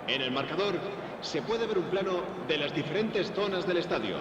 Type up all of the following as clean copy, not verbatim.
En el marcador se puede ver un plano de las diferentes zonas del estadio.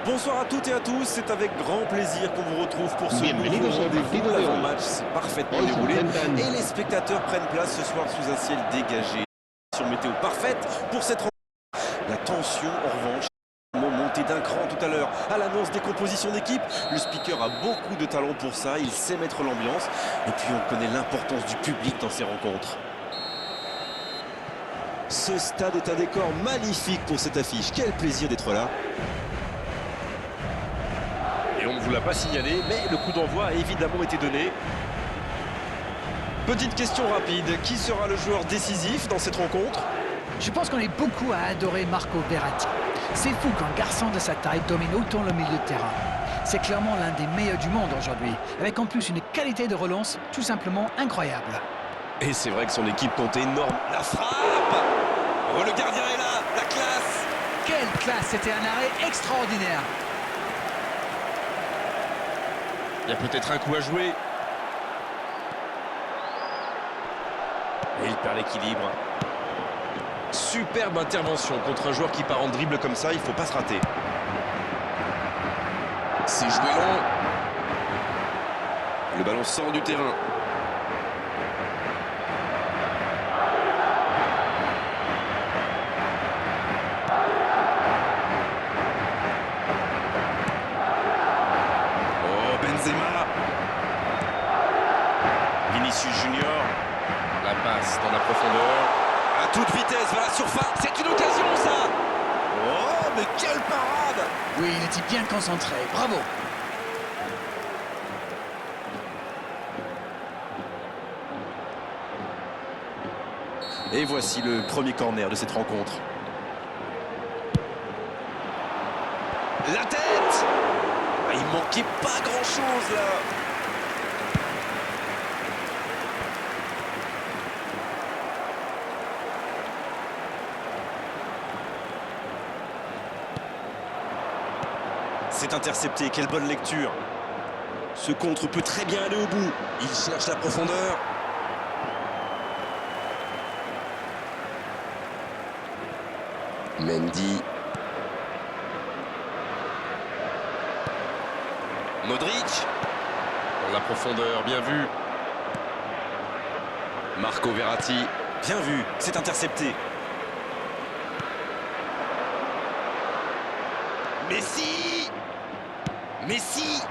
Bonsoir à toutes et à tous, c'est avec grand plaisir qu'on vous retrouve pour ce nouveau rendez-vous. L'avant-match s'est parfaitement déroulé et les spectateurs prennent place ce soir sous un ciel dégagé. Sur météo parfaite pour cette rencontre. La tension en revanche montée d'un cran tout à l'heure à l'annonce des compositions d'équipe. Le speaker a beaucoup de talent pour ça, il sait mettre l'ambiance et puis on connaît l'importance du public dans ces rencontres. Ce stade est un décor magnifique pour cette affiche, quel plaisir d'être là. Et on ne vous l'a pas signalé, mais le coup d'envoi a évidemment été donné. Petite question rapide, qui sera le joueur décisif dans cette rencontre? Je pense qu'on est beaucoup à adorer Marco Verratti. C'est fou qu'un garçon de sa taille domine autant le milieu de terrain. C'est clairement l'un des meilleurs du monde aujourd'hui, avec en plus une qualité de relance tout simplement incroyable. Et c'est vrai que son équipe compte énorme. La frappe! Oh, le gardien est là, la classe! Quelle classe! C'était un arrêt extraordinaire. Il y a peut-être un coup à jouer. Et il perd l'équilibre. Superbe intervention contre un joueur qui part en dribble comme ça, il ne faut pas se rater. C'est joué long. Le ballon sort du terrain. Vinicius Junior. La passe dans la profondeur. À toute vitesse vers la surface. C'est une occasion, ça. Oh, mais quelle parade! Oui, il était bien concentré. Bravo. Et voici le premier corner de cette rencontre. La tête. Ah, il manquait pas grand-chose là. C'est intercepté, quelle bonne lecture. Ce contre peut très bien aller au bout. Il cherche la profondeur. Mendy. Modric. Dans la profondeur, bien vu. Marco Verratti. Bien vu, c'est intercepté. Messi! Messi!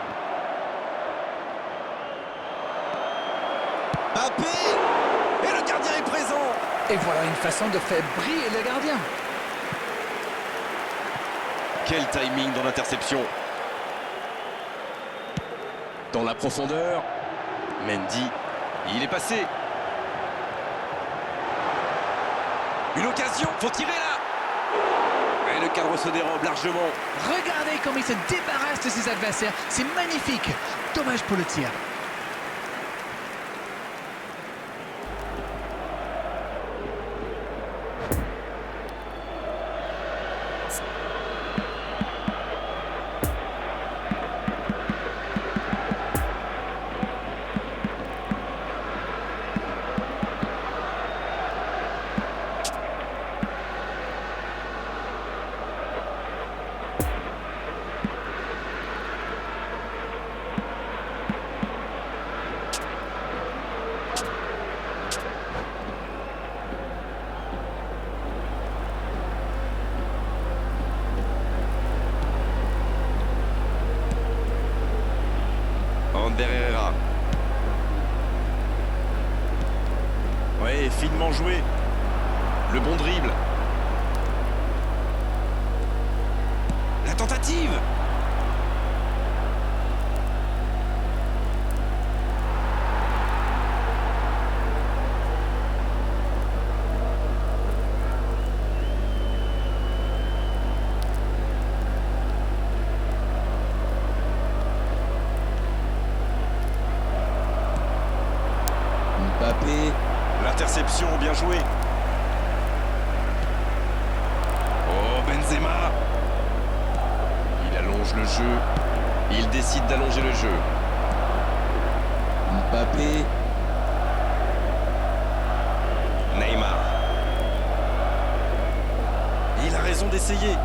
Mbappé! Et le gardien est présent! Et voilà une façon de faire briller le gardien. Quel timing dans l'interception. Dans la profondeur. Mendy. Il est passé. Une occasion. Faut tirer là. Et le cadre se dérobe largement. Regardez comme il se débarrasse de ses adversaires. C'est magnifique. Dommage pour le tir. Ander Herrera. Ouais, finement joué. Le bon dribble. La tentative. Mbappé. L'interception, bien joué. Oh, Benzema. Il allonge le jeu. Il décide d'allonger le jeu. Mbappé. Neymar. Il a raison d'essayer.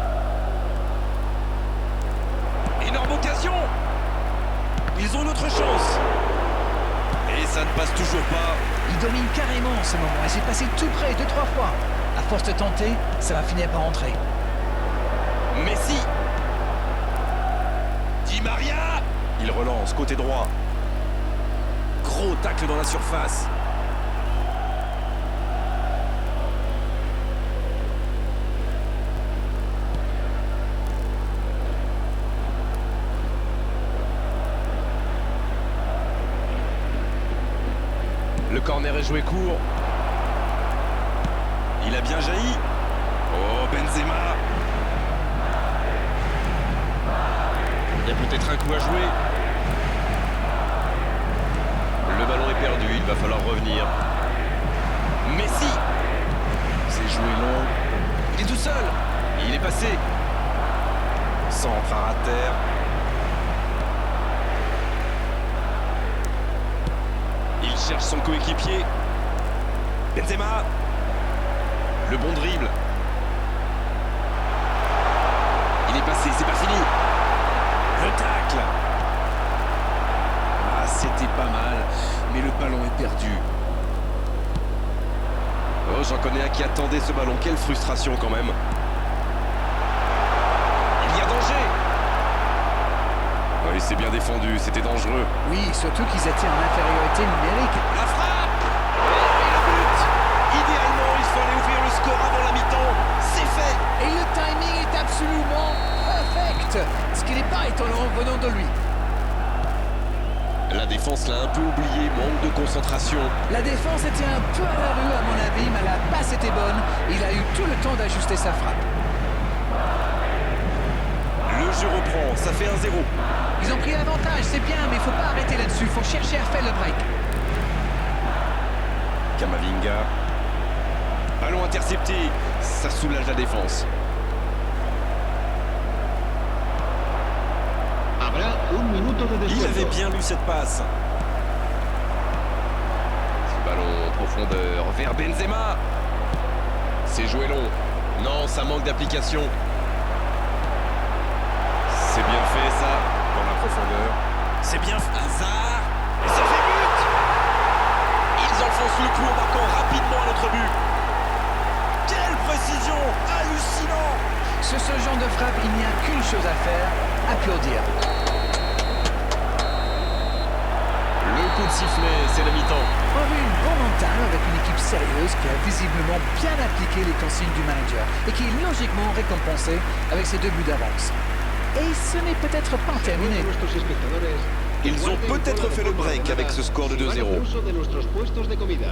Énorme occasion. Ils ont une autre chance. Et ça ne passe toujours pas. Il domine carrément en ce moment. Et c'est passé tout près 2-3 fois. À force de tenter, ça va finir par entrer. Messi. Di Maria. Il relance côté droit. Gros tacle dans la surface. Le corner est joué court. Il a bien jailli. Oh, Benzema. Il y a peut-être un coup à jouer. Le ballon est perdu, il va falloir revenir. Messi. C'est joué long. Il est tout seul. Il est passé. Centre à terre. Il cherche son coéquipier. Benzema. Le bon dribble. Il est passé, c'est pas fini. Le tacle. Ah, c'était pas mal, mais le ballon est perdu. Oh, j'en connais un qui attendait ce ballon. Quelle frustration quand même. Il y a danger. Oui, c'est bien défendu, c'était dangereux. Oui, surtout qu'ils étaient en infériorité numérique. La frappe. score avant la mi-temps, c'est fait. Et le timing est absolument perfect, ce qui n'est pas étonnant venant de lui. La défense l'a un peu oublié, manque de concentration. La défense était un peu à la rue à mon avis, mais la passe était bonne. Il a eu tout le temps d'ajuster sa frappe. Le jeu reprend, ça fait 1-0. Ils ont pris l'avantage, c'est bien, mais il ne faut pas arrêter là-dessus. Il faut chercher à faire le break. Camavinga. Ballon intercepté, ça soulage la défense. Habrá un minuto de Il descuento. avait bien lu cette passe. Ballon en profondeur vers Benzema. C'est joué long. Non, ça manque d'application. C'est bien fait ça, dans la profondeur. C'est bien fait. Hazard. Et ça fait but. Ils enfoncent le clou en marquant rapidement un autre but. Quelle précision. Hallucinant. Sur ce genre de frappe, il n'y a qu'une chose à faire, applaudir. Le coup de sifflet, c'est la mi-temps. On a vu une bonne entame avec une équipe sérieuse qui a visiblement bien appliqué les consignes du manager et qui est logiquement récompensée avec ses 2 buts d'avance. Et ce n'est peut-être pas terminé. Nuestros espectadores Ils ont guarden peut-être toda la fait le break forma avec ce score de y van a 2-0. hacer uso de nuestros puestos de comida.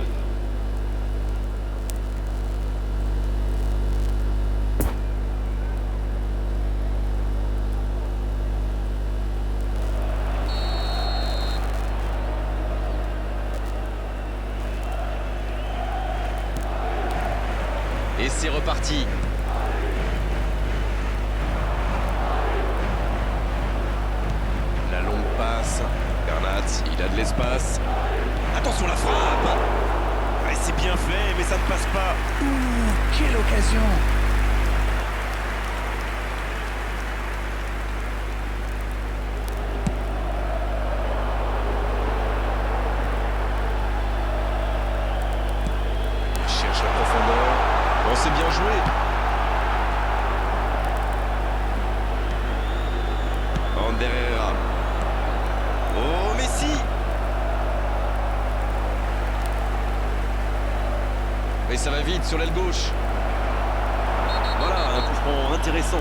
Et c'est reparti. La longue passe. Bernat, il a de l'espace. Attention la frappe. Ouais, c'est bien fait, mais ça ne passe pas. Ouh, quelle occasion! Il cherche la profondeur. On s'est bien joué. Ander Herrera. Oh, Messi. Et ça va vite sur l'aile gauche. Voilà, un coup franc intéressant.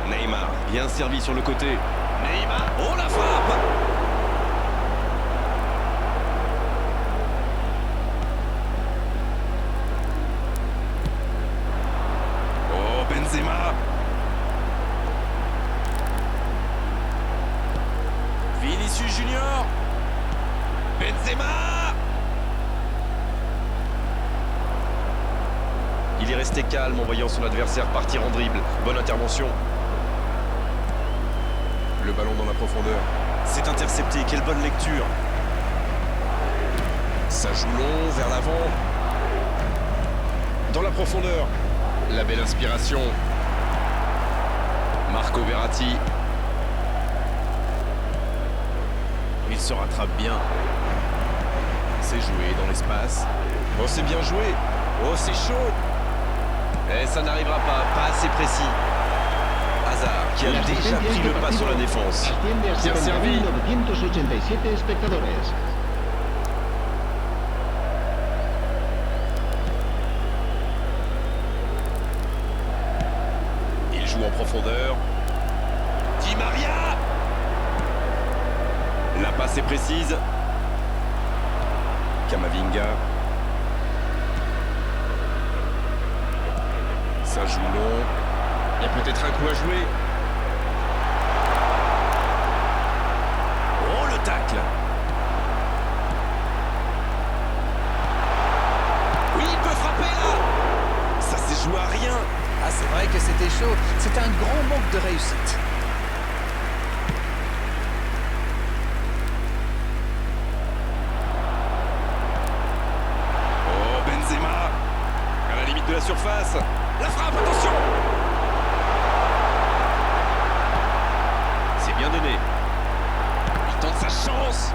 Neymar, bien servi sur le côté. Neymar, oh la frappe. Oh, Benzema. Vinicius Junior. Benzema. Il est resté calme en voyant son adversaire partir en dribble. Bonne intervention. Le ballon dans la profondeur. C'est intercepté, quelle bonne lecture. Ça joue long vers l'avant. Dans la profondeur. La belle inspiration. Marco Verratti. Il se rattrape bien. C'est joué dans l'espace. Oh, c'est bien joué. Oh, c'est chaud. Et ça n'arrivera pas assez précis. Hazard qui a La déjà asistencia pris de le pas sur la partido défense. asciende a Bien servi. 70.987 espectadores. Il joue en profondeur. Di Maria. La passe est précise. Camavinga. Ça joue long. Il y a peut-être un coup à jouer. Oh, le tacle. Oui, il peut frapper là. Ça s'est joué à rien. Ah, c'est vrai que c'était chaud. C'est un grand manque de réussite. Oh, Benzema. À la limite de la surface. La frappe, attention. C'est bien donné. Il tente sa chance.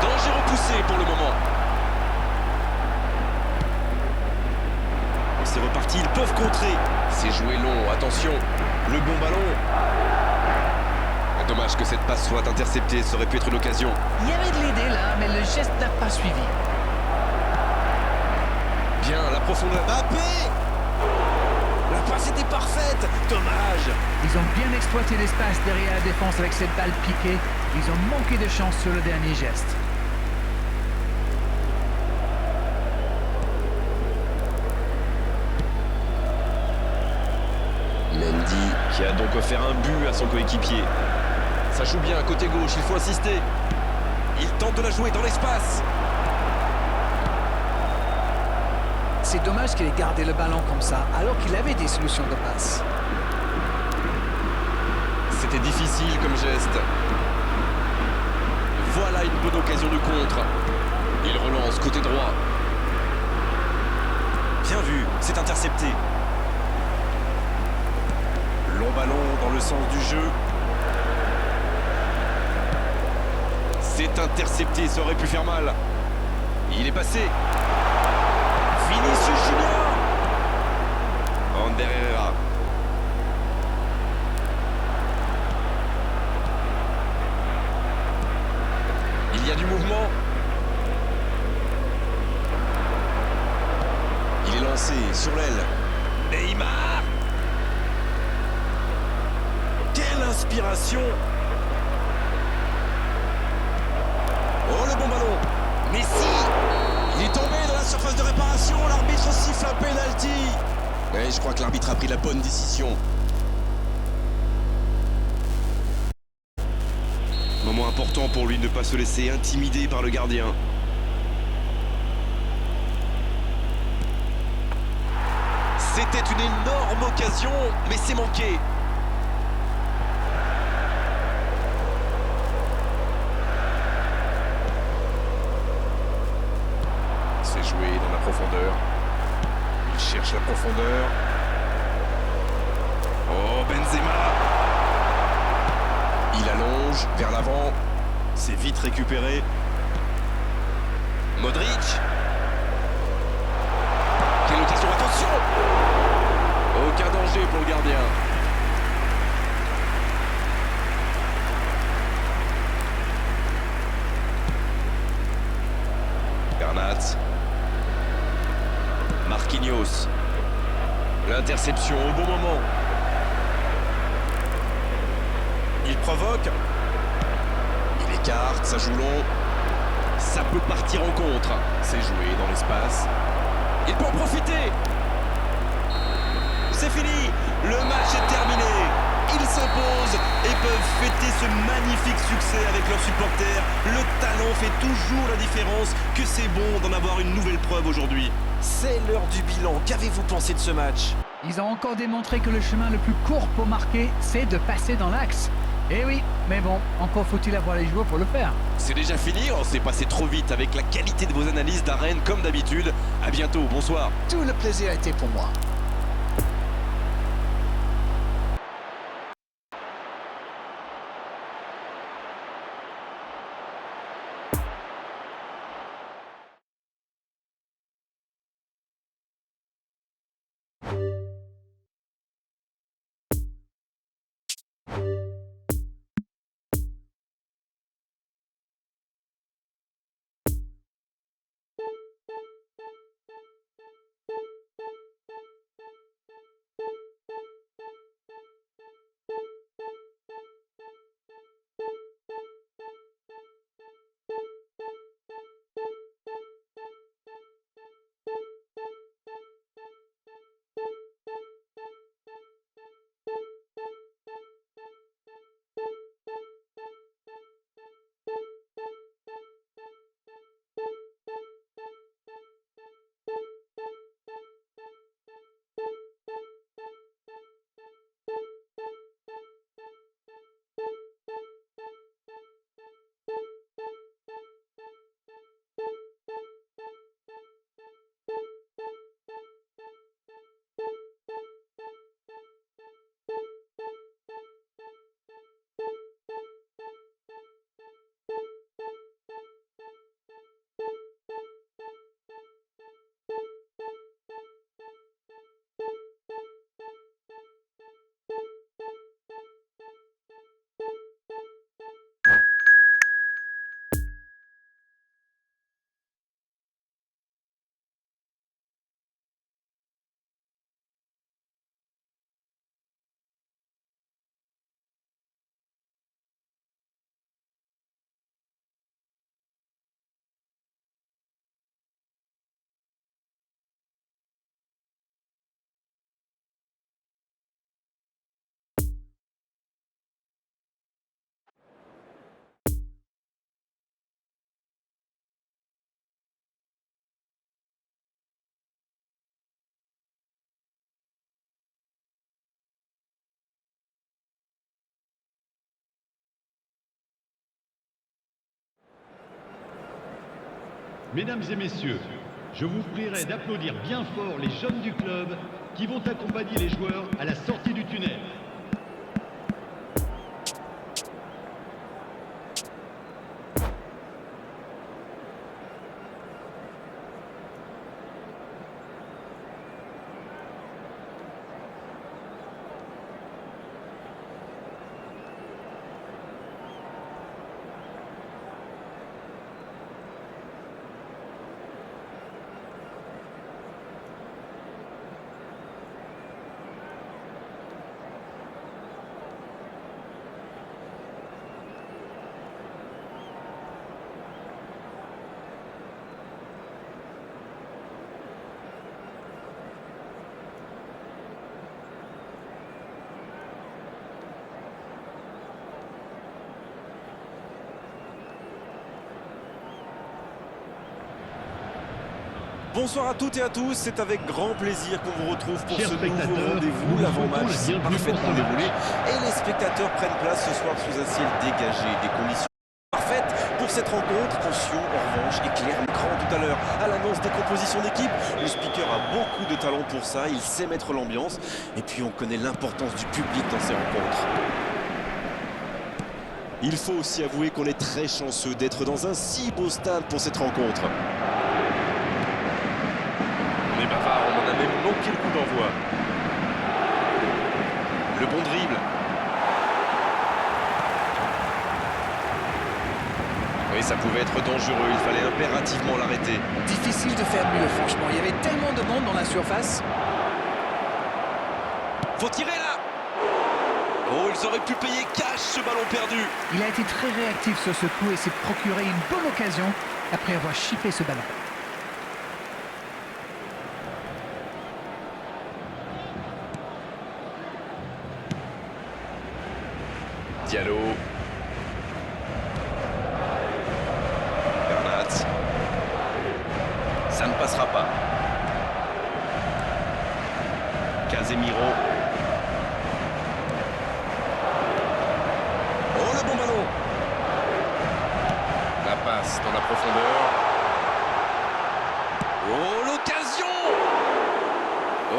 Danger repoussé pour le moment. C'est reparti, ils peuvent contrer. C'est joué long, attention. Le bon ballon. Dommage que cette passe soit interceptée, ça aurait pu être une occasion. Il y avait de l'idée là, mais le geste n'a pas suivi. Bien, la profondeur. Mbappé! La passe était parfaite. Dommage. Ils ont bien exploité l'espace derrière la défense avec cette balle piquée. Ils ont manqué de chance sur le dernier geste. Mendy qui a donc offert un but à son coéquipier. Ça joue bien, côté gauche, il faut insister. Il tente de la jouer dans l'espace. C'est dommage qu'il ait gardé le ballon comme ça, alors qu'il avait des solutions de passe. C'était difficile comme geste. Voilà une bonne occasion de contre. Il relance côté droit. Bien vu, c'est intercepté. Long ballon dans le sens du jeu. C'est intercepté, ça aurait pu faire mal. Il est passé. Vinicius Junior. Ander Herrera. Il y a du mouvement. Il est lancé sur l'aile. Neymar. Quelle inspiration! Oh, le bon ballon! Messi! Il est tombé dans la surface de réparation. L'arbitre siffle un penalty. Et je crois que l'arbitre a pris la bonne décision. Moment important pour lui de ne pas se laisser intimider par le gardien. C'était une énorme occasion, mais c'est manqué. C'est joué dans la profondeur. Il cherche la profondeur. Oh, Benzema! Il allonge vers l'avant. C'est vite récupéré. Modric. Quelle occasion, attention! Aucun danger pour le gardien. Bernat. Marquinhos. L'interception au bon moment. Il provoque. Il écarte, ça joue long. Ça peut partir en contre. C'est joué dans l'espace. Il peut en profiter. C'est fini. Le match est terminé. Ils s'imposent et peuvent fêter ce magnifique succès avec leurs supporters. Le talent fait toujours la différence. Que c'est bon d'en avoir une nouvelle preuve aujourd'hui. C'est l'heure du bilan. Qu'avez-vous pensé de ce match? Ils ont encore démontré que le chemin le plus court pour marquer, c'est de passer dans l'axe. Eh oui, mais bon, encore faut-il avoir les joueurs pour le faire. C'est déjà fini, on s'est passé trop vite avec la qualité de vos analyses d'arène comme d'habitude. À bientôt, bonsoir. Tout le plaisir a été pour moi. Mesdames et messieurs, je vous prierai d'applaudir bien fort les jeunes du club qui vont accompagner les joueurs à la sortie du tunnel. Bonsoir à toutes et à tous, c'est avec grand plaisir qu'on vous retrouve pour Chers ce nouveau spectateurs, rendez-vous. nous L'avant-match vous souhaitons s'est la bienvenue parfaitement pour ce match. déroulé et les spectateurs prennent place ce soir sous un ciel dégagé. Des conditions parfaites pour cette rencontre. Attention, en revanche, éclaire l'écran tout à l'heure à l'annonce des compositions d'équipe. Le speaker a beaucoup de talent pour ça, il sait mettre l'ambiance. Et puis on connaît l'importance du public dans ces rencontres. Il faut aussi avouer qu'on est très chanceux d'être dans un si beau stade pour cette rencontre. On est bavard, on en a même manqué le coup d'envoi. Le bon dribble. Oui, ça pouvait être dangereux, il fallait impérativement l'arrêter. Difficile de faire mieux, franchement. Il y avait tellement de monde dans la surface. Faut tirer là. Oh, ils auraient pu payer cash ce ballon perdu. Il a été très réactif sur ce coup et s'est procuré une bonne occasion après avoir chippé ce ballon. Diallo. Bernat. Ça ne passera pas. Casemiro. Oh, le bon ballon. La passe dans la profondeur. Oh, l'occasion.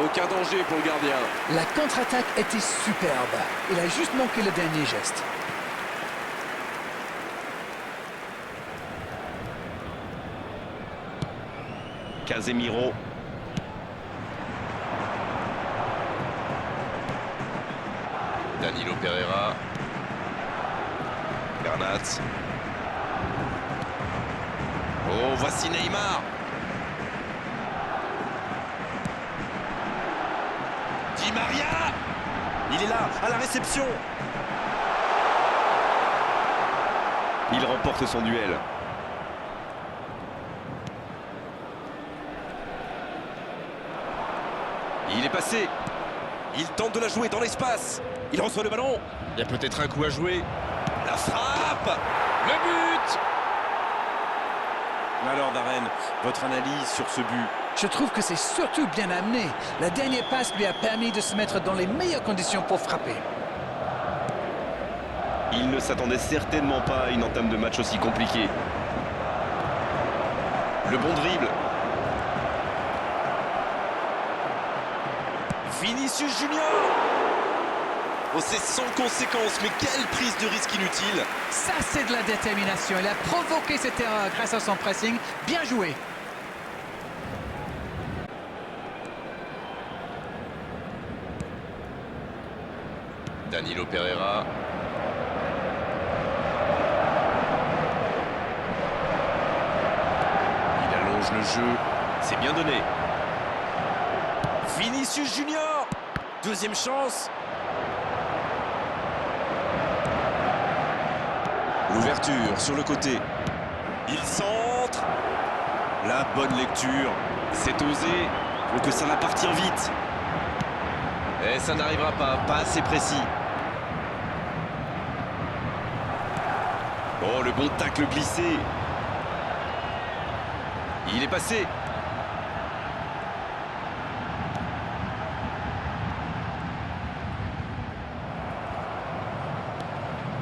Aucun danger pour le gardien. La contre-attaque était superbe. Il a juste manqué le dernier geste. Casemiro. Danilo Pereira. Bernat. Oh, voici Neymar. Di Maria. Il est là, à la réception. Il remporte son duel. Il est passé. Il tente de la jouer dans l'espace. Il reçoit le ballon. Il y a peut-être un coup à jouer. La frappe. Le but. Alors Darren, votre analyse sur ce but? Je trouve que c'est surtout bien amené. La dernière passe lui a permis de se mettre dans les meilleures conditions pour frapper. Il ne s'attendait certainement pas à une entame de match aussi compliquée. Le bon dribble. Vinicius Junior. Oh, c'est sans conséquence, mais quelle prise de risque inutile. Ça, c'est de la détermination. Il a provoqué cette erreur grâce à son pressing. Bien joué. Danilo Pereira. Il allonge le jeu. C'est bien donné. Vinicius Junior. Deuxième chance. L'ouverture sur le côté. Il centre. La bonne lecture. C'est osé. Faut que ça va partir vite. Et ça n'arrivera pas assez précis. Oh, le bon tacle glissé. Il est passé.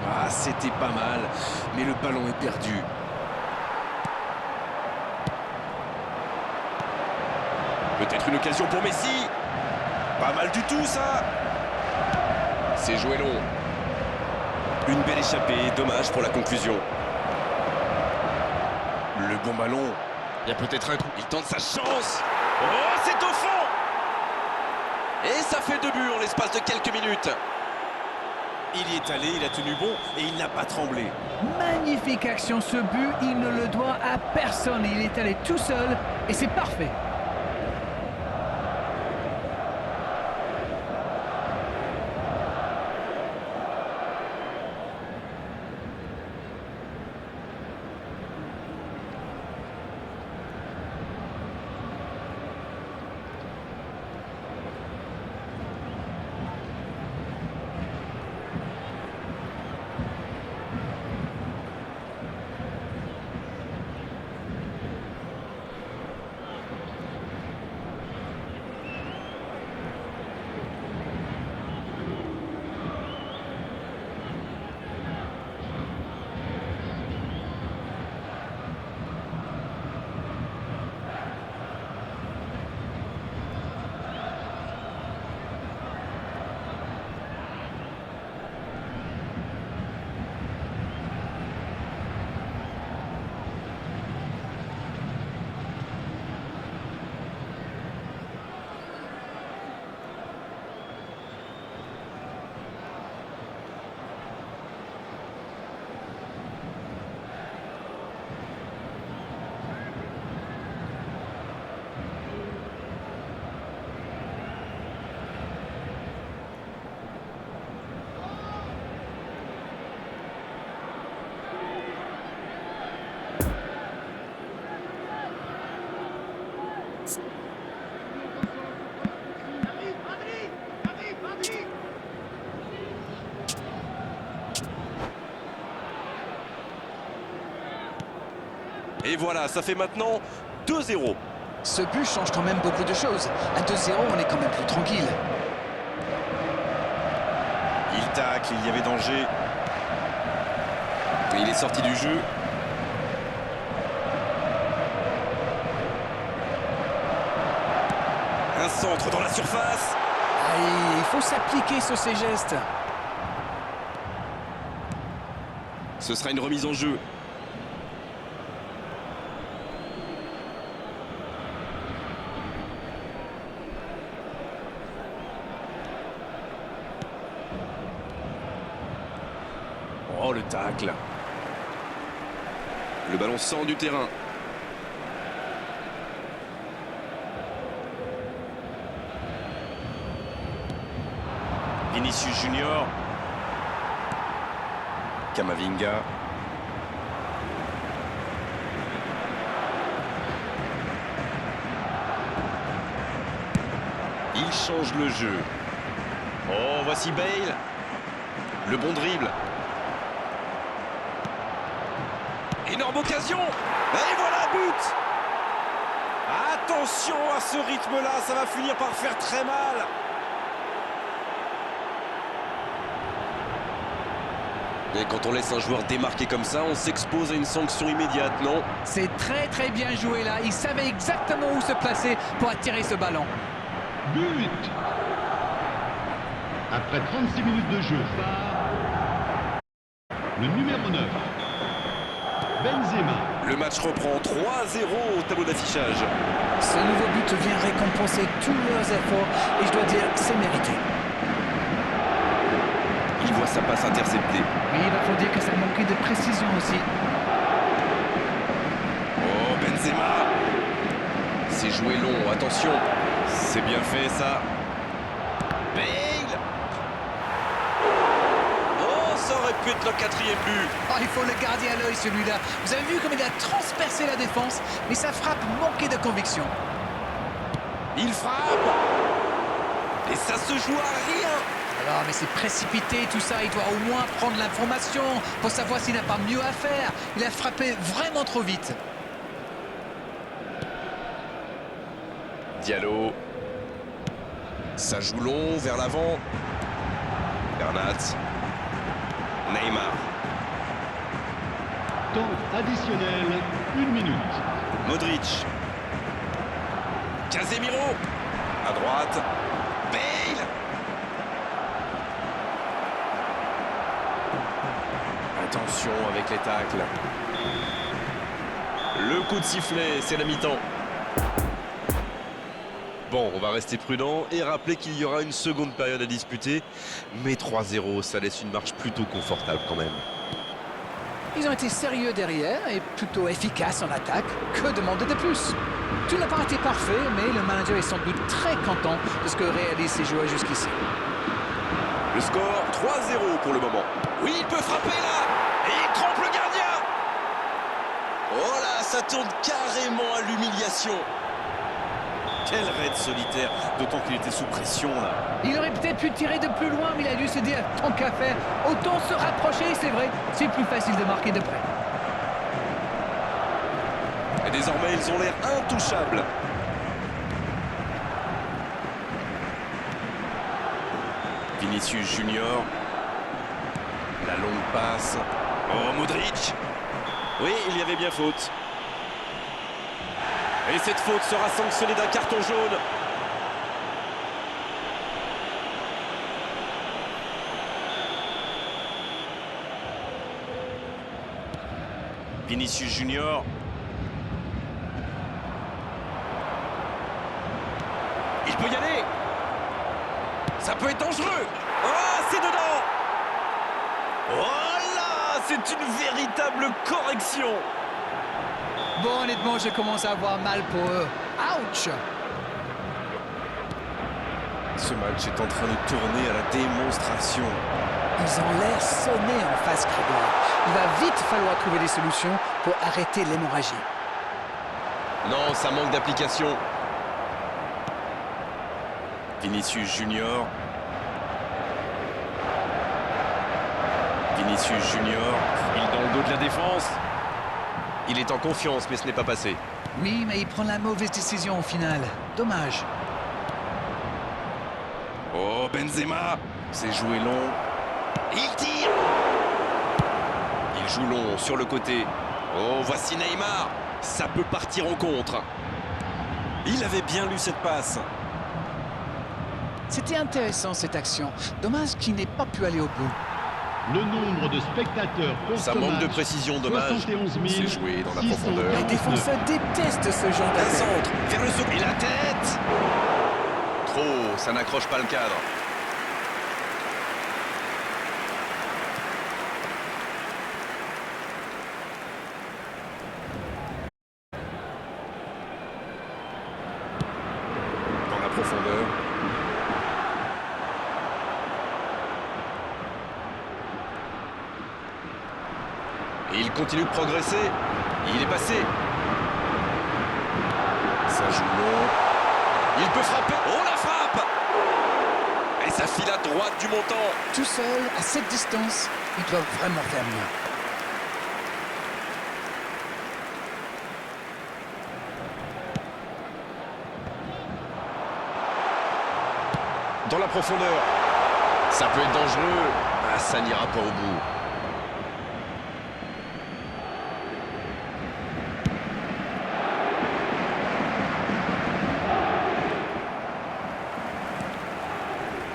Ah, c'était pas mal, mais le ballon est perdu. Peut-être une occasion pour Messi. Pas mal du tout, ça. C'est joué long. Une belle échappée, dommage pour la conclusion. Le bon ballon. Il y a peut-être un coup. Il tente sa chance. Oh, c'est au fond. Et ça fait 2 buts en l'espace de quelques minutes. Il y est allé, il a tenu bon et il n'a pas tremblé. Magnifique action, ce but, il ne le doit à personne. Il est allé tout seul et c'est parfait. Et voilà, ça fait maintenant 2-0. Ce but change quand même beaucoup de choses. À 2-0, on est quand même plus tranquille. Il tacle, il y avait danger. Il est sorti du jeu. Un centre dans la surface. Aïe, il faut s'appliquer sur ces gestes. Ce sera une remise en jeu. Oh, le tacle. Le ballon sort du terrain. Vinicius Junior. Camavinga. Il change le jeu. Oh, voici Bale. Le bon dribble. Énorme occasion. Et voilà, but. Attention à ce rythme-là, ça va finir par faire très mal. Et quand on laisse un joueur démarquer comme ça, on s'expose à une sanction immédiate, non? C'est très bien joué là. Il savait exactement où se placer pour attirer ce ballon. But! Après 36 minutes de jeu, par le numéro 9, Benzema. Le match reprend 3-0 au tableau d'affichage. Ce nouveau but vient récompenser tous leurs efforts et je dois dire, c'est mérité. Il voit sa passe interceptée. Oui, il faut dire que ça manquait de précision aussi. Oh, Benzema. C'est joué long, attention. C'est bien fait, ça. Bale. Oh, ça aurait pu être le 4e but. Oh, il faut le garder à l'œil celui-là. Vous avez vu comme il a transpercé la défense, mais sa frappe manquait de conviction. Il frappe. Et ça se joue à rien. Alors, mais c'est précipité tout ça. Il doit au moins prendre l'information pour savoir s'il n'a pas mieux à faire. Il a frappé vraiment trop vite. Diallo. Ça joue long vers l'avant. Bernat. Neymar. Temps additionnel, 1 minute. Modric. Casemiro. À droite. Bale. Attention avec les tacles. Le coup de sifflet, c'est la mi-temps. Bon, on va rester prudent et rappeler qu'il y aura une seconde période à disputer. Mais 3-0, ça laisse une marche plutôt confortable quand même. Ils ont été sérieux derrière et plutôt efficaces en attaque. Que demander de plus? Tout n'a pas été parfait, mais le manager est sans doute très content de ce que réalisent ses joueurs jusqu'ici. Le score 3-0 pour le moment. Oui, il peut frapper là. Et il trompe le gardien. Oh là, ça tourne carrément à l'humiliation. Quel raid solitaire, d'autant qu'il était sous pression là. Il aurait peut-être pu tirer de plus loin, mais il a dû se dire tant qu'à faire, autant se rapprocher, c'est vrai, c'est plus facile de marquer de près. Et désormais, ils ont l'air intouchables. Vinicius Junior. La longue passe. Oh, Modric. Oui, il y avait bien faute. Et cette faute sera sanctionnée d'un carton jaune. Vinicius Junior. Il peut y aller. Ça peut être dangereux. Oh, c'est dedans. Oh là, c'est une véritable correction. Bon, honnêtement, je commence à avoir mal pour eux. Ouch! Ce match est en train de tourner à la démonstration. Ils ont l'air sonnés en face, Grégoire. Il va vite falloir trouver des solutions pour arrêter l'hémorragie. Non, ça manque d'application. Vinicius Junior. Vinicius Junior. Il dans le dos de la défense. Il est en confiance, mais ce n'est pas passé. Oui, mais il prend la mauvaise décision au final. Dommage. Oh, Benzema. C'est joué long. Il tire. Il joue long sur le côté. Oh, voici Neymar. Ça peut partir en contre. Il avait bien lu cette passe. C'était intéressant cette action. Dommage qu'il n'ait pas pu aller au bout. Le nombre de spectateurs pour Ça ce manque match, de précision, dommage. 71 C'est joué dans la profondeur. Les défenseurs détestent ce genre Un d'attaque. centre vers le second. Et la tête. Trop, ça n'accroche pas le cadre. Dans la profondeur. Et il continue de progresser. Il est passé. Ça joue long. Il peut frapper. Oh, la frappe! Et ça file à droite du montant. Tout seul, à cette distance, ils doivent vraiment faire mieux. Dans la profondeur. Ça peut être dangereux. Ah, ça n'ira pas au bout.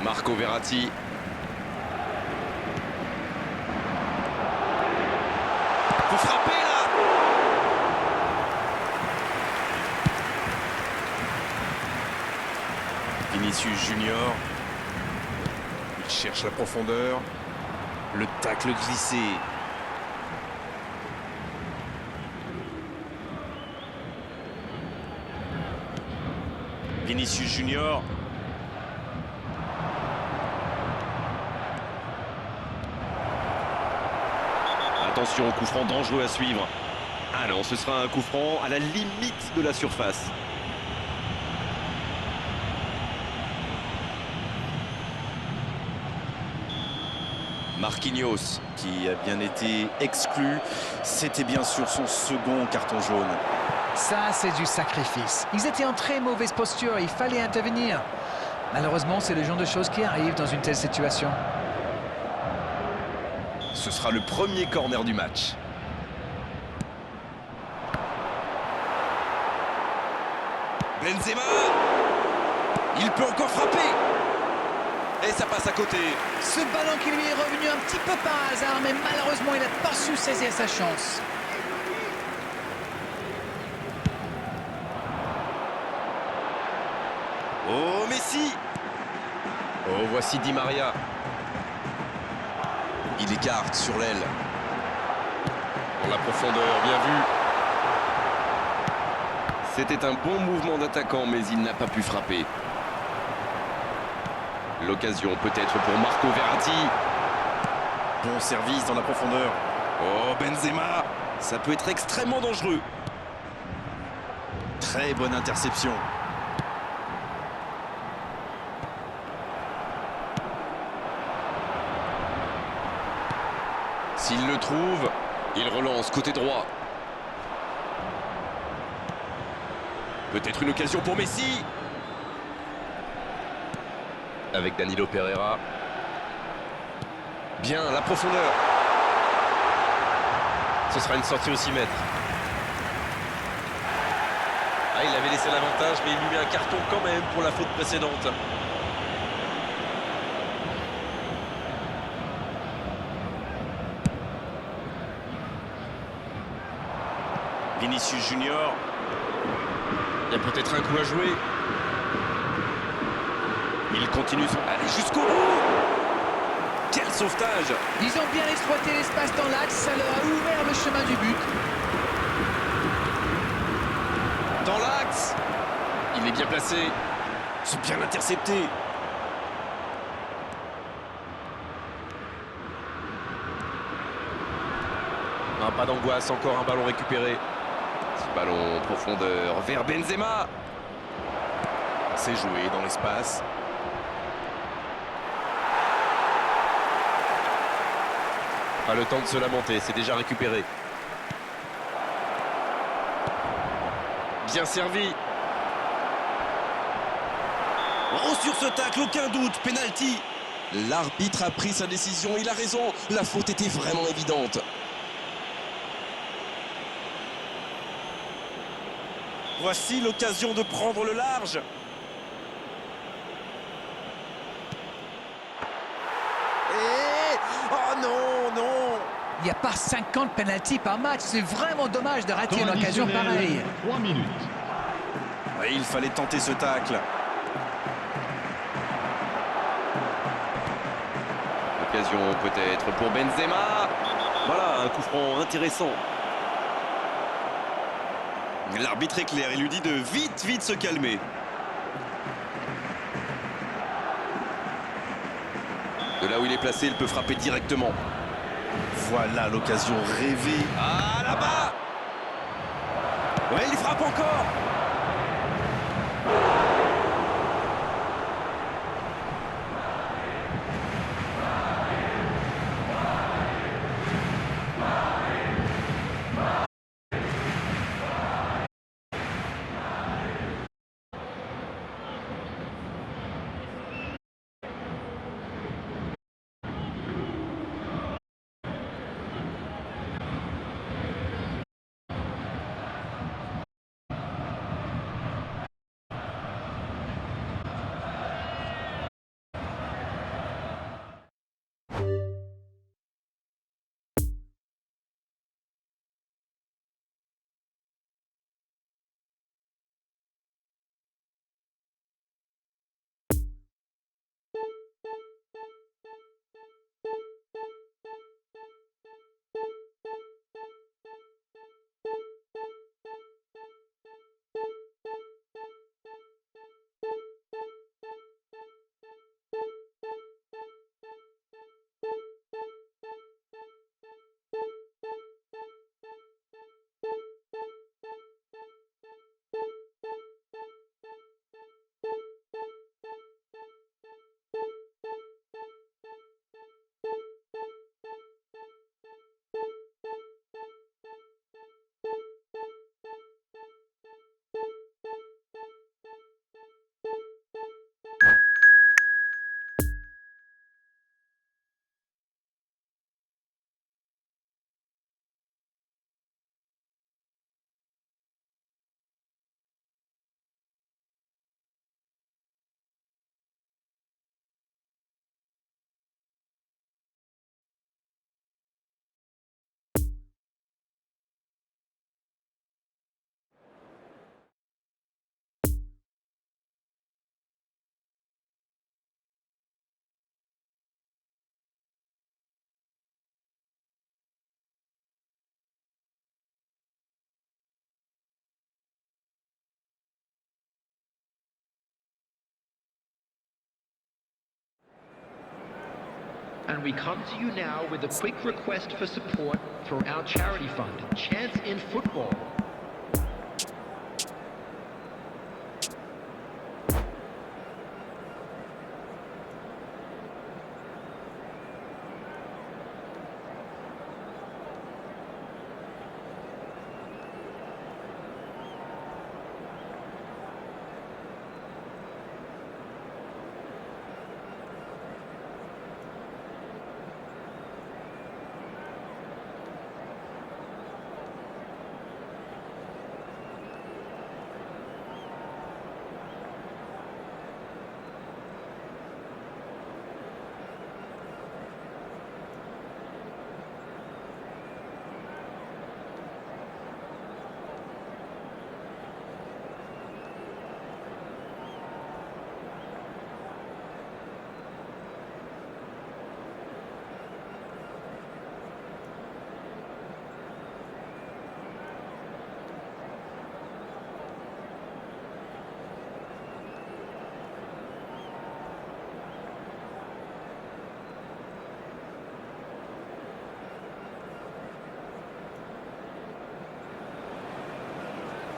Marco Verratti. Faut frapper là. Vinicius Junior. Il cherche la profondeur. Le tacle glissé. Vinicius Junior. Attention au coup franc dangereux à suivre. Ah non, ce sera un coup franc à la limite de la surface. Marquinhos, qui a bien été exclu, c'était bien sûr son second carton jaune. Ça, c'est du sacrifice. Ils étaient en très mauvaise posture, il fallait intervenir. Malheureusement, c'est le genre de choses qui arrivent dans une telle situation. Ce sera le premier corner du match. Benzema! Il peut encore frapper. Et ça passe à côté. Ce ballon qui lui est revenu un petit peu par hasard, mais malheureusement, il n'a pas su saisir sa chance. Oh, Messi. Oh, voici Di Maria. Il écarte sur l'aile. Dans la profondeur, bien vu. C'était un bon mouvement d'attaquant, mais il n'a pas pu frapper. L'occasion peut-être pour Marco Verratti. Bon service dans la profondeur. Oh, Benzema. Ça peut être extrêmement dangereux. Très bonne interception. S'il le trouve, il relance côté droit. Peut-être une occasion pour Messi. Avec Danilo Pereira. Bien, la profondeur. Ce sera une sortie au 6 mètres. Ah, il avait laissé l'avantage, mais il lui met un carton quand même pour la faute précédente. Vinicius Junior. Il y a peut-être un coup à jouer. Il continue son... Allez, jusqu'au bout. Quel sauvetage. Ils ont bien exploité l'espace dans l'axe, ça leur a ouvert le chemin du but. Dans l'axe. Il est bien placé. C'est bien intercepté. Ah, pas d'angoisse, encore un ballon récupéré. Petit ballon en profondeur vers Benzema. C'est joué dans l'espace. Pas le temps de se lamenter, c'est déjà récupéré. Bien servi. Oh, sur ce tacle, aucun doute, penalty. L'arbitre a pris sa décision, il a raison. La faute était vraiment évidente. Voici l'occasion de prendre le large. Et... oh non, non. Il n'y a pas 50 pénaltys par match, c'est vraiment dommage de rater Temps une occasion additionnel, pareille. 3 minutes. Ouais, il fallait tenter ce tacle. Occasion peut-être pour Benzema. Voilà, un coup franc intéressant. L'arbitre est clair, il lui dit de vite se calmer. De là où il est placé, il peut frapper directement. Voilà l'occasion rêvée. Ah, là-bas. Ouais, il frappe encore. And we come to you now with a quick request for support for our charity fund, Chance in Football.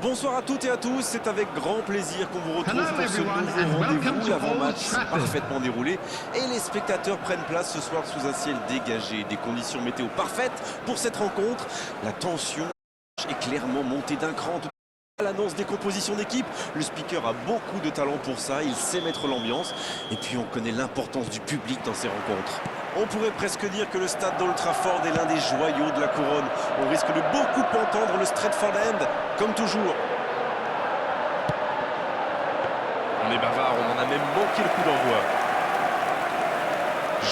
Bonsoir à toutes et à tous, c'est avec grand plaisir qu'on vous retrouve pour ce nouveau rendez-vous. L'avant-match s'est parfaitement déroulé et les spectateurs prennent place ce soir sous un ciel dégagé. Des conditions météo parfaites pour cette rencontre. La tension est clairement montée d'un cran. À l'annonce des compositions d'équipe, le speaker a beaucoup de talent pour ça, il sait mettre l'ambiance. Et puis on connaît l'importance du public dans ces rencontres. On pourrait presque dire que le stade d'Old Trafford est l'un des joyaux de la couronne. On risque de beaucoup entendre le Stretford End, comme toujours. On est bavard, on en a même manqué le coup d'envoi.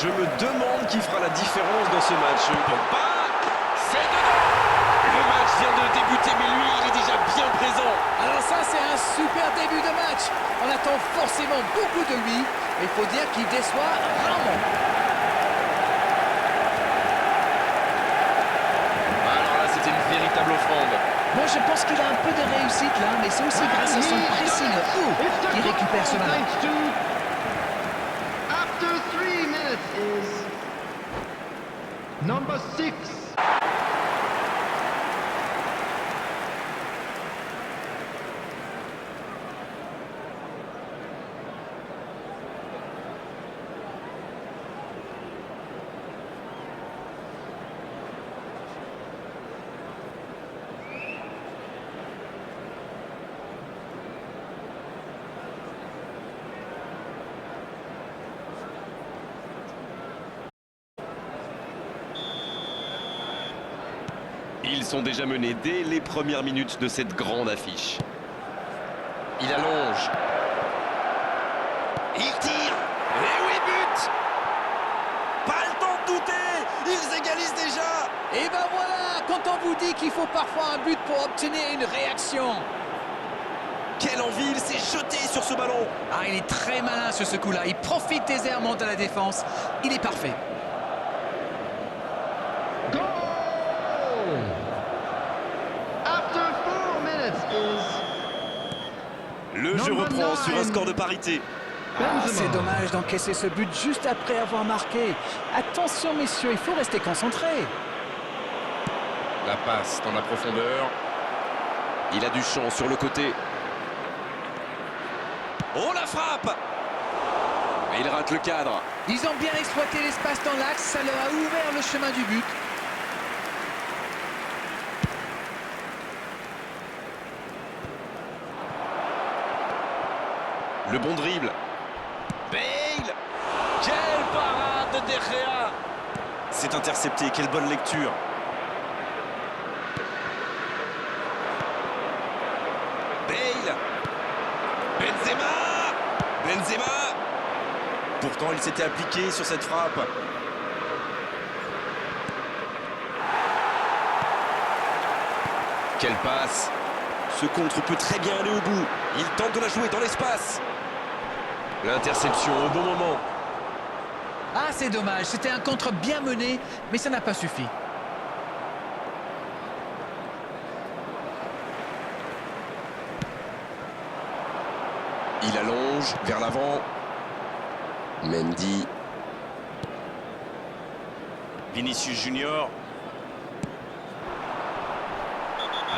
Je me demande qui fera la différence dans ce match. C'est dedans. Le match vient de débuter, mais lui, il est déjà bien présent. Alors ça, c'est un super début de match. On attend forcément beaucoup de lui. Il faut dire qu'il déçoit rarement. Véritable offrande. Moi, je pense qu'il a un peu de réussite là, mais c'est aussi grâce à son pressing qu'il récupère ce ballon. After 3 minutes is number 6. Ils sont déjà menés dès les premières minutes de cette grande affiche. Il allonge. Il tire. Et oui, but! Pas le temps de douter, ils égalisent déjà. Et ben voilà, quand on vous dit qu'il faut parfois un but pour obtenir une réaction. Quelle envie, il s'est jeté sur ce ballon. Ah, il est très malin sur ce coup-là. Il profite des errements de la défense. Il est parfait. Le jeu reprend sur un score de parité. Ah, c'est dommage d'encaisser ce but juste après avoir marqué. Attention messieurs, il faut rester concentré. La passe dans la profondeur. Il a du champ sur le côté. Oh, la frappe! Et il rate le cadre. Ils ont bien exploité l'espace dans l'axe, ça leur a ouvert le chemin du but. Le bon dribble. Bale! Quelle parade de De Gea! C'est intercepté, quelle bonne lecture. Bale! Benzema! Pourtant, il s'était appliqué sur cette frappe. Quelle passe! Ce contre peut très bien aller au bout. Il tente de la jouer dans l'espace. L'interception au bon moment. Ah, c'est dommage. C'était un contre bien mené, mais ça n'a pas suffi. Il allonge vers l'avant. Mendy. Vinicius Junior.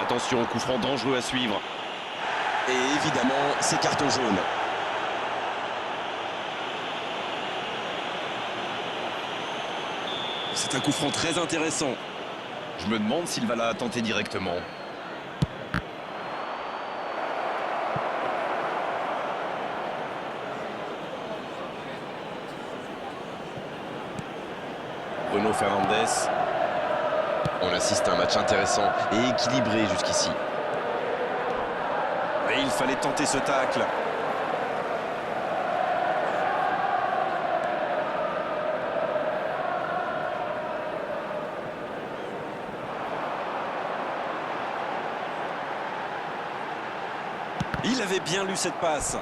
Attention, coup franc dangereux à suivre. Et évidemment, c'est carton jaune. C'est un coup franc très intéressant. Je me demande s'il va la tenter directement. Bruno Fernandes. On assiste à un match intéressant et équilibré jusqu'ici. Et il fallait tenter ce tacle. Il avait bien lu cette passe.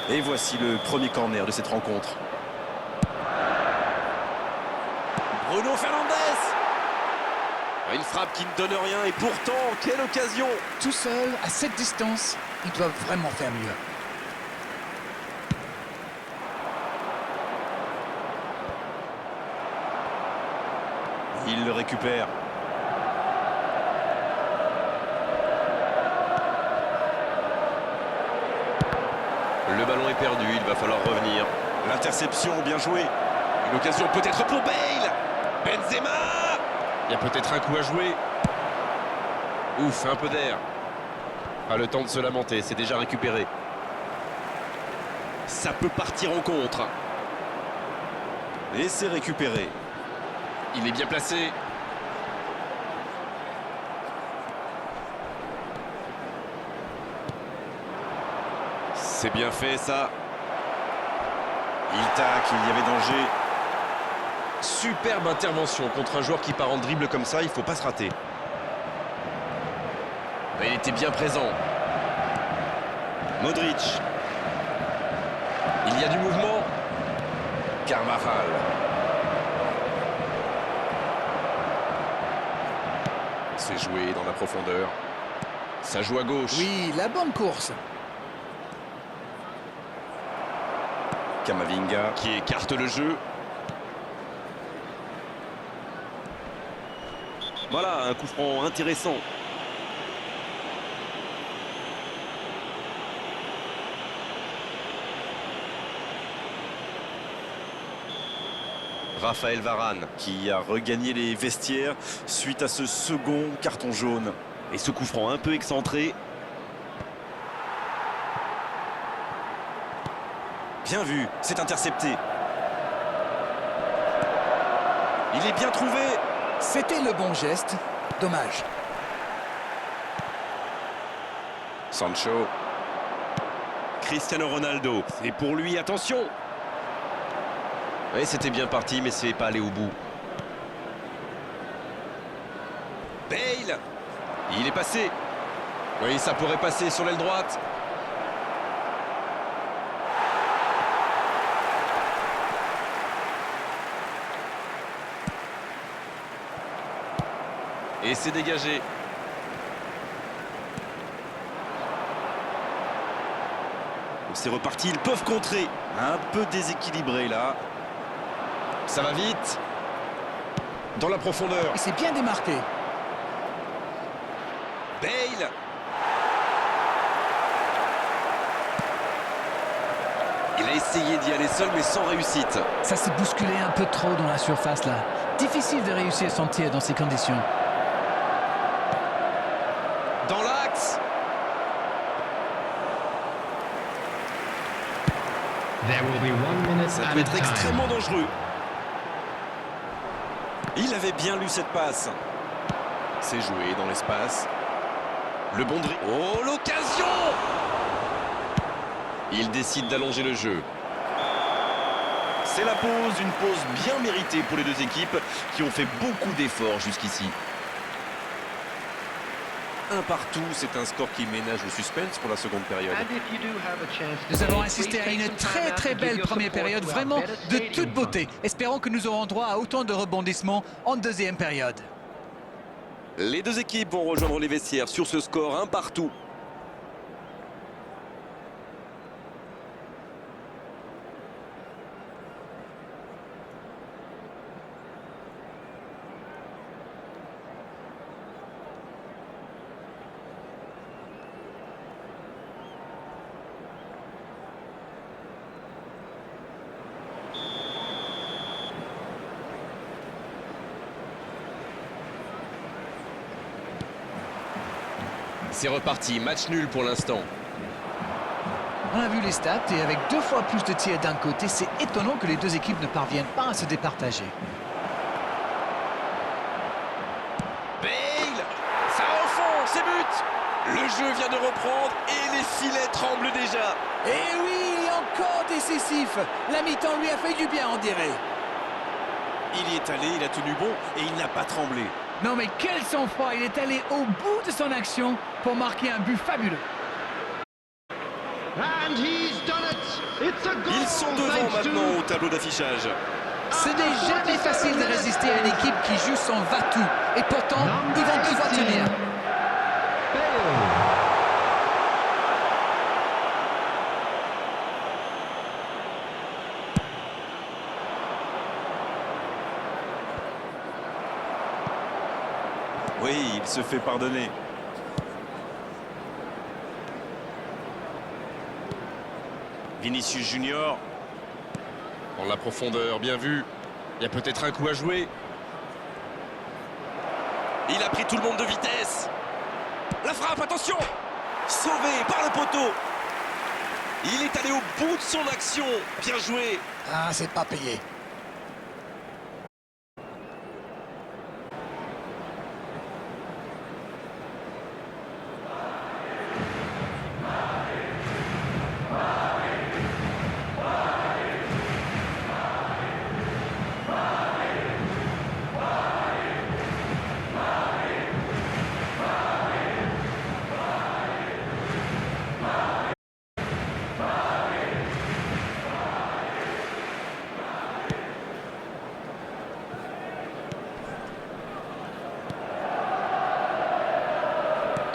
Et voici le premier corner de cette rencontre. Bruno Fernandes. Une frappe qui ne donne rien et pourtant, quelle occasion! Tout seul, à cette distance, ils doivent vraiment faire mieux. Il le récupère. Le ballon est perdu, il va falloir revenir. L'interception, bien joué. Une occasion peut-être pour Bale. Benzema. Il y a peut-être un coup à jouer. Ouf, un peu d'air. Pas le temps de se lamenter, c'est déjà récupéré. Ça peut partir en contre. Et c'est récupéré. Il est bien placé. C'est bien fait ça. Il tacle, il y avait danger. Superbe intervention contre un joueur qui part en dribble comme ça, il faut pas se rater. Il était bien présent. Modric. Il y a du mouvement. Carvajal. C'est joué dans la profondeur. Ça joue à gauche. Oui, la bonne course. Camavinga. Qui écarte le jeu. Voilà, un coup franc intéressant. Raphaël Varane qui a regagné les vestiaires suite à ce second carton jaune. Et ce coup franc un peu excentré. Bien vu, c'est intercepté. Il est bien trouvé. C'était le bon geste. Dommage. Sancho. Cristiano Ronaldo. C'est pour lui, attention. Oui, c'était bien parti, mais c'est pas allé au bout. Bale. Il est passé. Oui, ça pourrait passer sur l'aile droite. Et c'est dégagé. C'est reparti, ils peuvent contrer. Un peu déséquilibré là. Ça va vite. Dans la profondeur. Il s'est bien démarqué. Bale. Il a essayé d'y aller seul, mais sans réussite. Ça s'est bousculé un peu trop dans la surface là. Difficile de réussir son tir dans ces conditions. Dans l'axe. There will be 1 minute Ça at peut a être time. extrêmement dangereux. Il avait bien lu cette passe. C'est joué dans l'espace. Le bon dribble. Oh, l'occasion! Il décide d'allonger le jeu. C'est la pause, une pause bien méritée pour les deux équipes qui ont fait beaucoup d'efforts jusqu'ici. Un partout, c'est un score qui ménage le suspense pour la seconde période. And if you do have a chance to Nous avons play, assisté please à take une some time très out très to give belle your première support période, to our vraiment better de stadium toute beauté. fund. Espérons que nous aurons droit à autant de rebondissements en deuxième période. Les deux équipes vont rejoindre les vestiaires sur ce score, un partout. c'est reparti, match nul pour l'instant. On a vu les stats et avec 2 fois plus de tirs d'un côté, c'est étonnant que les deux équipes ne parviennent pas à se départager. Bale, ça va au fond, c'est but. Le jeu vient de reprendre et les filets tremblent déjà. Et oui, il est encore décisif. La mi-temps lui a fait du bien, on dirait. Il y est allé, il a tenu bon et il n'a pas tremblé. Non mais quel sang-froid, il est allé au bout de son action pour marquer un but fabuleux. And he's done it. It's a goal. Ils sont devant thanks to- maintenant au tableau d'affichage. Ce n'est jamais facile de résister à une équipe qui joue son va-tout. Et pourtant, ils vont devoir tenir. Oui, il se fait pardonner. Vinicius Junior. Dans la profondeur, bien vu. Il y a peut-être un coup à jouer. Il a pris tout le monde de vitesse. La frappe, attention. Sauvé par le poteau. Il est allé au bout de son action. Bien joué. Ah, c'est pas payé.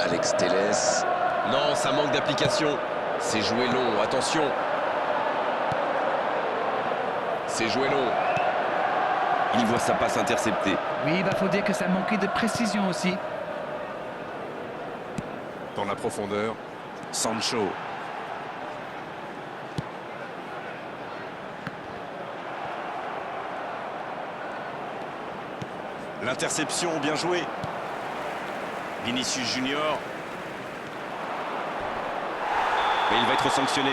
Alex Telles. Non, ça manque d'application. C'est joué long, attention. C'est joué long. Il voit sa passe interceptée. Oui, il faut dire que ça manquait de précision aussi. Dans la profondeur, Sancho. L'interception, bien joué. Vinicius Junior. Mais il va être sanctionné.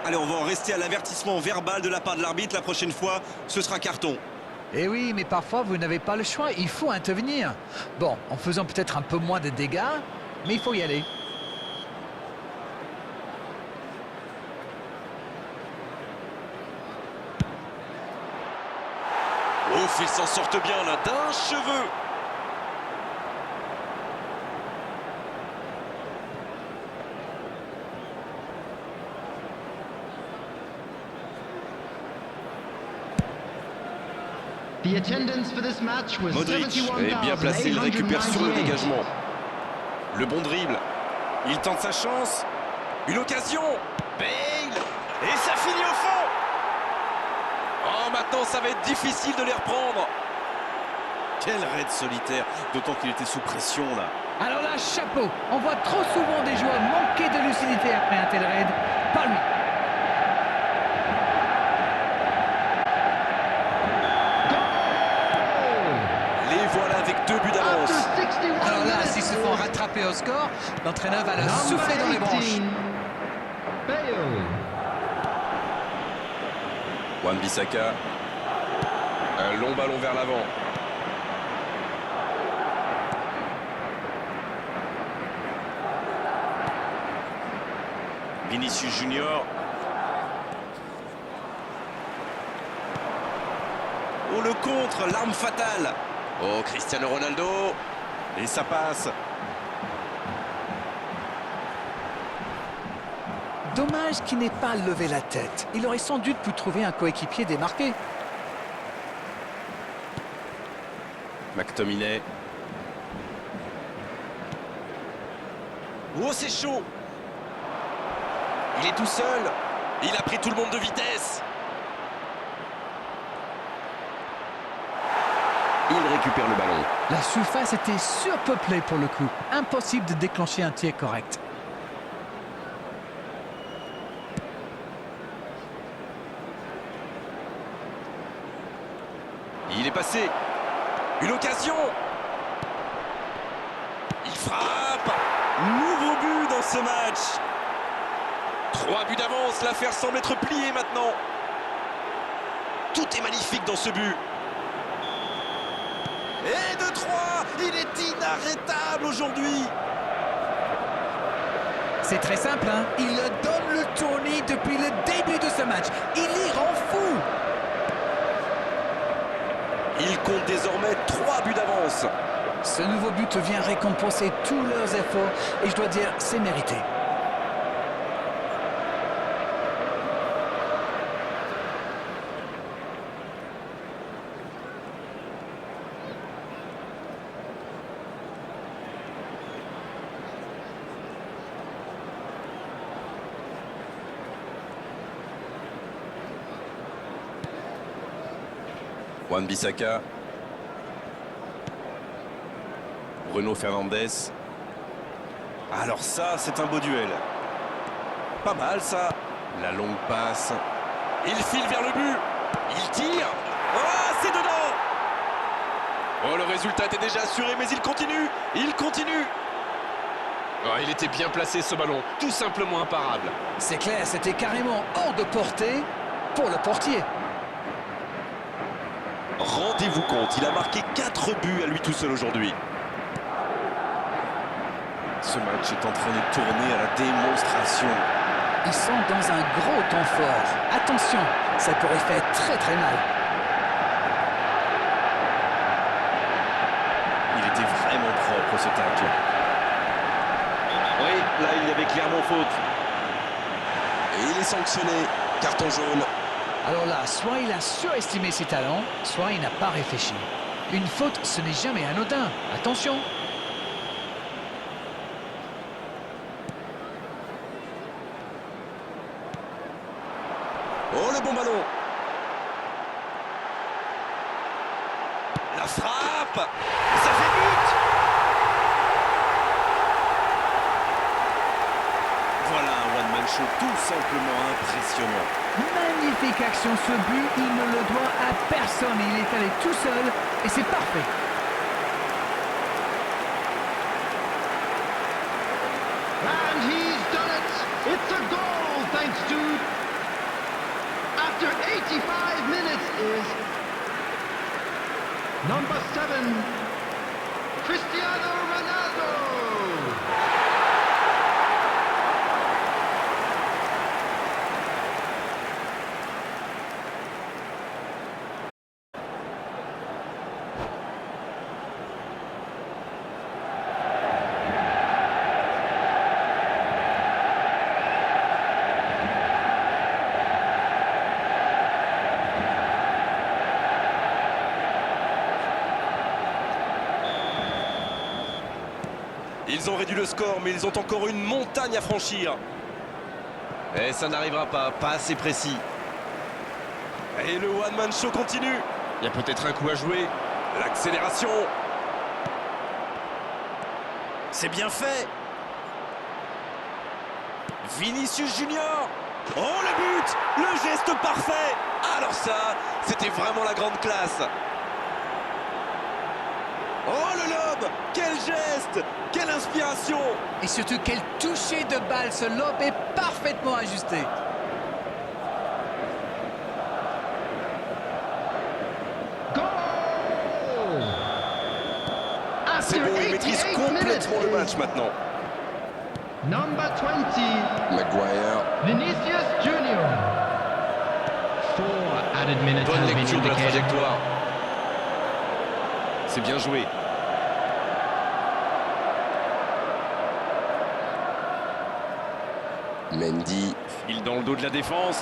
Allez, on va en rester à l'avertissement verbal de la part de l'arbitre. La prochaine fois, ce sera carton. Eh oui, mais parfois, vous n'avez pas le choix. Il faut intervenir. Bon, en faisant peut-être un peu moins de dégâts, mais il faut y aller. Ouf, ils s'en sortent bien là, d'un cheveu. The attendance for this match was Modric est bien placé, il récupère sur le 71,898. dégagement. Le bon dribble. Il tente sa chance. Une occasion. Bale. Et ça finit au fond. Oh, maintenant ça va être difficile de les reprendre. Quel raid solitaire, d'autant qu'il était sous pression là. Alors là, chapeau. On voit trop souvent des joueurs manquer de lucidité après un tel raid. Pas lui. Les voilà avec 2 buts d'avance. After 61 Alors là, minutes, s'ils se font rattraper au score, l'entraîneur va leur souffler dans les number branches. 18, Bale. Wan-Bissaka. Un long ballon vers l'avant. Vinicius Junior. Oh, le contre, l'arme fatale. Oh, Cristiano Ronaldo. Et ça passe. Dommage qu'il n'ait pas levé la tête. Il aurait sans doute pu trouver un coéquipier démarqué. McTominay. Oh, c'est chaud. Il est tout seul. Il a pris tout le monde de vitesse. Il récupère le ballon. La surface était surpeuplée pour le coup. Impossible de déclencher un tir correct. Il est passé. Une occasion. ce match. 3 buts d'avance, l'affaire semble être pliée maintenant. Tout est magnifique dans ce but. Et de 3, il est inarrêtable aujourd'hui. C'est très simple, hein. Il donne le tournis depuis le début de ce match. Il y rend fou. Il compte désormais 3 buts d'avance. Ce nouveau but vient récompenser tous leurs efforts et je dois dire, c'est mérité. Wan-Bissaka. Bruno Fernandes. Alors ça, c'est un beau duel. Pas mal ça. La longue passe. Il file vers le but. Il tire. Ah, c'est dedans. Oh, le résultat était déjà assuré, mais il continue. Il continue. Oh, il était bien placé ce ballon. Tout simplement imparable. C'est clair, c'était carrément hors de portée pour le portier. Rendez-vous compte, il a marqué 4 buts à lui tout seul aujourd'hui. Ce match est en train de tourner à la démonstration. Ils sont dans un gros temps fort. Attention, ça pourrait faire très très mal. Il était vraiment propre ce tacle. Oui, là il y avait clairement faute. Et il est sanctionné. Carton jaune. Alors là, soit il a surestimé ses talents, soit il n'a pas réfléchi. Une faute, ce n'est jamais anodin. Attention. Oh, le bon ballon. La frappe. Ça fait but. Voilà un one-man show tout simplement impressionnant. Magnifique action, ce but, il ne le doit à personne. Il est allé tout seul et c'est parfait. And he's done it! It's a goal, thanks to... After 85 minutes is... Number 7, Cristiano Ronaldo! Ils ont réduit le score, mais ils ont encore une montagne à franchir. Et ça n'arrivera pas, pas assez précis. Et le one-man show continue. Il y a peut-être un coup à jouer. L'accélération. C'est bien fait. Vinicius Junior. Oh, le but! Le geste parfait. Alors ça, c'était vraiment la grande classe. Oh, le lob! Quel geste! Quelle inspiration! Et surtout, quel toucher de balle. Ce lob est parfaitement ajusté. Goal! C'est bon, il maîtrise complètement le match maintenant. Number 20, Maguire. Vinicius Junior. 4 added minutes Bonne has been lecture de la indicated. trajectoire. C'est bien joué. Mendy. Il dans le dos de la défense.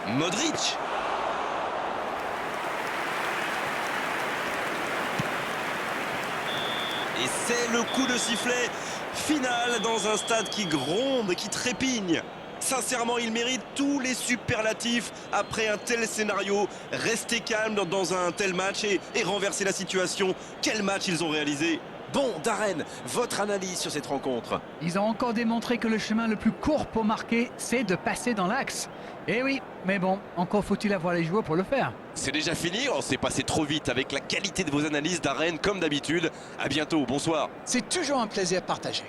Modric. Et c'est le coup de sifflet final dans un stade qui gronde et qui trépigne. Sincèrement, il mérite tous les superlatifs après un tel scénario. Rester calme dans un tel match et renverser la situation. Quel match ils ont réalisé! Bon, Darren, votre analyse sur cette rencontre? Ils ont encore démontré que le chemin le plus court pour marquer, c'est de passer dans l'axe. Eh oui, mais bon, encore faut-il avoir les joueurs pour le faire. C'est déjà fini, on s'est passé trop vite avec la qualité de vos analyses, Darren, comme d'habitude. À bientôt, bonsoir. C'est toujours un plaisir partagé.